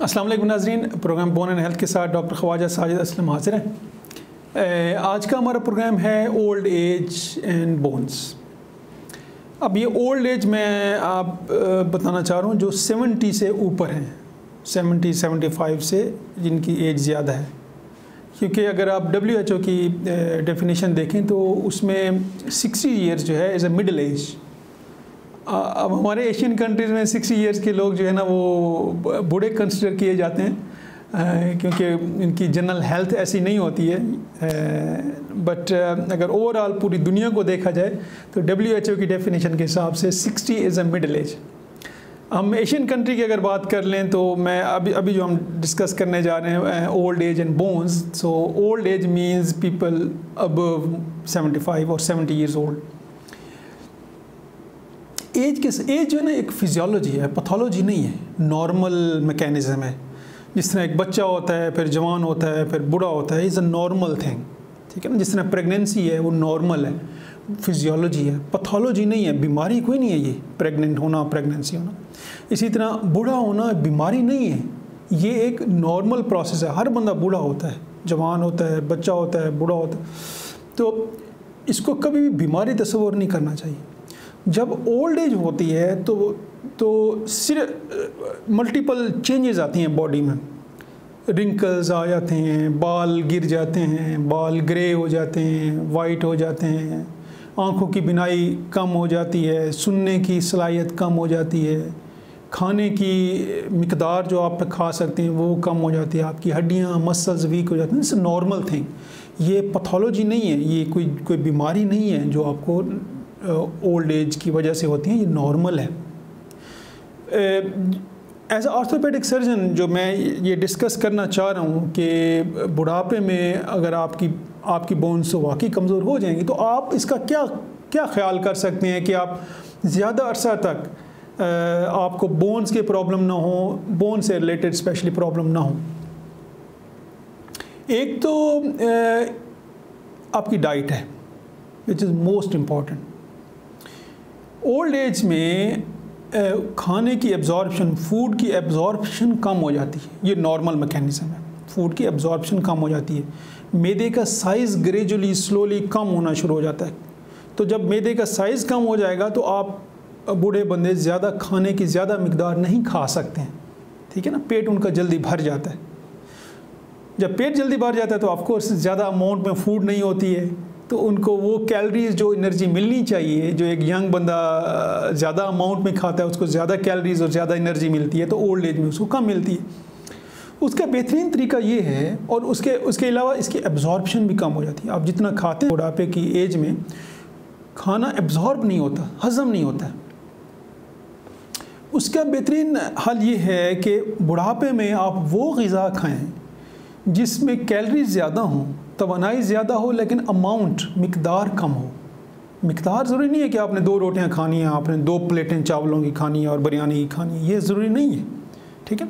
अस्सलाम वालेकुम नाज़रीन, प्रोग्राम बोन एंड हेल्थ के साथ डॉक्टर ख्वाजा साजिद असलम हाजिर हैं। आज का हमारा प्रोग्राम है ओल्ड एज एंड बोन्स। अब ये ओल्ड एज मैं आप बताना चाह रहा हूँ जो 70 से ऊपर हैं, 70-75 से जिनकी एज ज़्यादा है, क्योंकि अगर आप WHO की डेफिनेशन देखें तो उसमें 60 ईयर्स जो है एज ए मिडिल एज। अब हमारे एशियन कंट्रीज़ में 60 ईयर्स के लोग जो है ना वो बूढ़े कंसिडर किए जाते हैं, क्योंकि इनकी जनरल हेल्थ ऐसी नहीं होती है। बट अगर ओवरऑल पूरी दुनिया को देखा जाए तो WHO की डेफिनेशन के हिसाब से 60 इज़ अ मिडिल एज। हम एशियन कंट्री की अगर बात कर लें तो मैं अभी जो हम डिस्कस करने जा रहे हैं old age and bones. So old age means people above 75 और 70 ईयर्स ओल्ड। एज जो है ना एक फिजियोलॉजी है, पैथोलॉजी नहीं है, नॉर्मल मैकेनिज़्म है। जिस तरह एक बच्चा होता है, फिर जवान होता है, फिर बूढ़ा होता है, इज़ अ नॉर्मल थिंग, ठीक है ना। जिस तरह प्रेगनेंसी है वो नॉर्मल है, फिजियोलॉजी है, पैथोलॉजी नहीं है, बीमारी कोई नहीं है ये प्रेग्नेंट होना, प्रेगनेंसी होना। इसी तरह बूढ़ा होना बीमारी नहीं है, ये एक नॉर्मल प्रोसेस है। हर बंदा बूढ़ा होता है, जवान होता है, बच्चा होता है, बूढ़ा होता है, तो इसको कभी भी बीमारी तस्वर नहीं करना चाहिए। जब ओल्ड एज होती है तो सिर्फ मल्टीपल चेंजेस आती हैं बॉडी में, रिंकल्स आ जाते हैं, बाल गिर जाते हैं, बाल ग्रे हो जाते हैं, वाइट हो जाते हैं, आँखों की बिनाई कम हो जाती है, सुनने की सलाहियत कम हो जाती है, खाने की मिकदार जो आप खा सकते हैं वो कम हो जाती है, आपकी हड्डियाँ मसल्स वीक हो जाती हैं। इट्स नॉर्मल थिंग, ये पैथोलॉजी नहीं है, ये कोई बीमारी नहीं है जो आपको ओल्ड एज की वजह से होती हैं, ये नॉर्मल है। एज ए ऑर्थोपेडिक सर्जन जो मैं ये डिस्कस करना चाह रहा हूँ कि बुढ़ापे में अगर आपकी बोन्स वाकई कमज़ोर हो जाएंगी तो आप इसका क्या ख्याल कर सकते हैं कि आप ज़्यादा अरसा तक आपको बोन्स के प्रॉब्लम ना हो, बोन से रिलेटेड स्पेशली प्रॉब्लम ना हो। एक तो आपकी डाइट है, which is most important. Old age में खाने की एब्जॉर्प्शन, फूड की एब्जॉर्प्शन कम हो जाती है, ये नॉर्मल मैकेनिज़्म है। फूड की एब्जॉर्प्शन कम हो जाती है, मैदे का साइज़ ग्रेजुअली स्लोली कम होना शुरू हो जाता है। तो जब मैदे का साइज़ कम हो जाएगा तो आप बूढ़े बंदे ज़्यादा खाने की ज़्यादा मिकदार नहीं खा सकते हैं, ठीक है ना। पेट उनका जल्दी भर जाता है। जब पेट जल्दी भर जाता है तो ऑफकोर्स ज़्यादा अमाउंट में फूड नहीं होती है, तो उनको वो कैलोरीज़ जो एनर्जी मिलनी चाहिए, जो एक यंग बंदा ज़्यादा अमाउंट में खाता है उसको ज़्यादा कैलोरीज़ और ज़्यादा एनर्जी मिलती है, तो ओल्ड एज में उसको कम मिलती है। उसका बेहतरीन तरीका ये है, और उसके अलावा इसकी एब्जॉर्प्शन भी कम हो जाती है। आप जितना खाते हैं बुढ़ापे की एज में खाना एब्जॉर्ब नहीं होता, हज़म नहीं होता है। उसका बेहतरीन हल ये है कि बुढ़ापे में आप वो ग़िज़ा खाएँ जिसमें कैलोरीज ज़्यादा हों, तवानाई ज़्यादा हो, लेकिन अमाउंट मिकदार कम हो। मिकदार ज़रूरी नहीं है कि आपने 2 रोटियां खानी हैं, आपने 2 प्लेटें चावलों की खानी है और बिरयानी की खानी है, ये ज़रूरी नहीं है, ठीक है।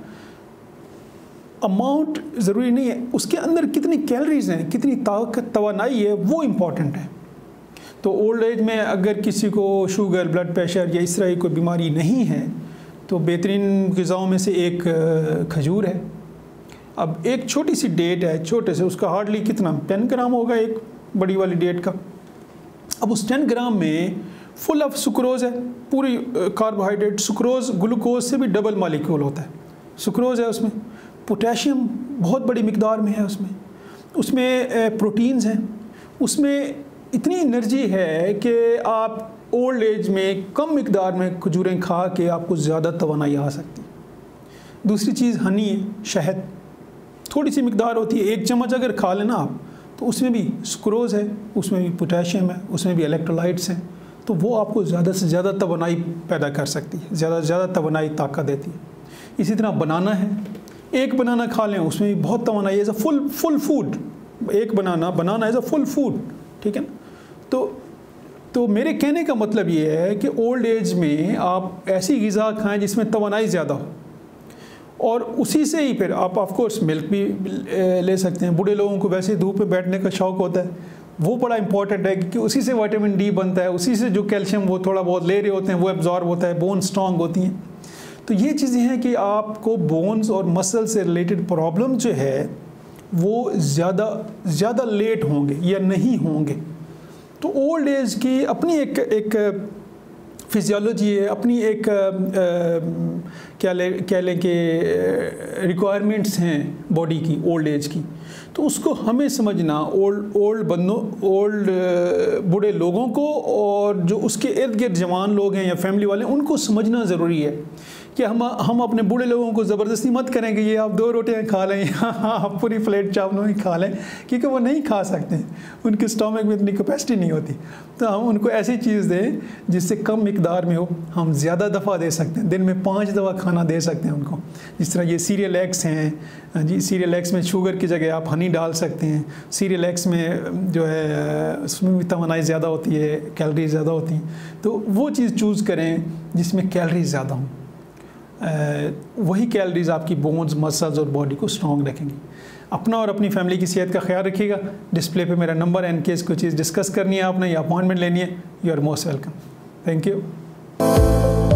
अमाउंट ज़रूरी नहीं है, उसके अंदर कितनी कैलोरीज हैं, कितनी ताकत तवानाई है, वो इम्पॉर्टेंट है। तो ओल्ड एज में अगर किसी को शुगर, ब्लड प्रेशर या इस तरह की कोई बीमारी नहीं है तो बेहतरीन ग़िज़ाओं में से एक खजूर है। अब एक छोटी सी डेट है, छोटे से उसका हार्डली कितना 10 ग्राम होगा एक बड़ी वाली डेट का। अब उस 10 ग्राम में फुल ऑफ सुक्रोज़ है, पूरी कार्बोहाइड्रेट। सुक्रोज़ ग्लूकोज से भी डबल मॉलिक्यूल होता है, सुक्रोज़ है उसमें। पोटेशियम बहुत बड़ी मिकदार में है उसमें प्रोटीन्स हैं, उसमें इतनी एनर्जी है कि आप ओल्ड एज में कम मिकदार में खजूरें खा के आपको ज़्यादा तवानाई आ सकती है। दूसरी चीज़ हनी है, शहद, थोड़ी सी मिकदार होती है, 1 चम्मच अगर खा लेना आप तो उसमें भी सुक्रोज़ है, उसमें भी पोटेशियम है, उसमें भी इलेक्ट्रोलाइट्स हैं, तो वो आपको ज़्यादा से ज़्यादा तवानाई पैदा कर सकती है, ज़्यादा से ज़्यादा तवानाई ताकत देती है। इसी तरह बनाना है, 1 बनाना खा लें उसमें भी बहुत तवानाई, as a full food. 1 banana as a full food, ठीक है ना। तो मेरे कहने का मतलब ये है कि ओल्ड एज में आप ऐसी ग़िज़ा खाएँ जिसमें तवानाई ज़्यादा हो, और उसी से ही फिर आप ऑफकोर्स मिल्क भी ले सकते हैं। बूढ़े लोगों को वैसे धूप में बैठने का शौक़ होता है, वो बड़ा इंपॉर्टेंट है क्योंकि उसी से विटामिन डी बनता है, उसी से जो कैल्शियम वो थोड़ा बहुत ले रहे होते हैं वो एब्जॉर्ब होता है, बोन स्ट्रॉन्ग होती हैं। तो ये चीज़ें हैं कि आपको बोन्स और मसल से रिलेटेड प्रॉब्लम जो है वो ज़्यादा लेट होंगे या नहीं होंगे। तो ओल्ड एज की अपनी एक फिजियोलॉजी है, अपनी एक कह लें कि रिक्वायरमेंट्स हैं बॉडी की ओल्ड एज की। तो उसको हमें समझना, ओल्ड बूढ़े लोगों को और जो उसके इर्द गिर्द जवान लोग हैं या फैमिली वाले, उनको समझना ज़रूरी है कि हम अपने बूढ़े लोगों को ज़बरदस्ती मत करें कि ये आप 2 रोटियां खा लें, आप पूरी प्लेट चावलों की खा लें, क्योंकि वो नहीं खा सकते, उनके स्टमक में इतनी कैपेसिटी नहीं होती। तो हम उनको ऐसी चीज़ दें जिससे कम मिकदार में हो। हम ज़्यादा दफ़ा दे सकते हैं, दिन में 5 दफ़ा खाना दे सकते हैं उनको। जिस तरह ये सीरियल एग्स हैं जी, सीरियल एग्स में शुगर की जगह आप हनी डाल सकते हैं। सीरियल एग्स में जो है उसमें भी तवानाई ज़्यादा होती है, कैलोरीज ज़्यादा होती हैं। तो वो चीज़ चूज़ करें जिसमें कैलोरीज ज़्यादा हों। वही कैलोरीज आपकी बोन्स, मसल्स और बॉडी को स्ट्रॉन्ग रखेंगी। अपना और अपनी फैमिली की सेहत का ख्याल रखिएगा। डिस्प्ले पे मेरा नंबर है, इन केस कोई चीज़ डिस्कस करनी है आपने या अपॉइंटमेंट लेनी है, you are most welcome. Thank you.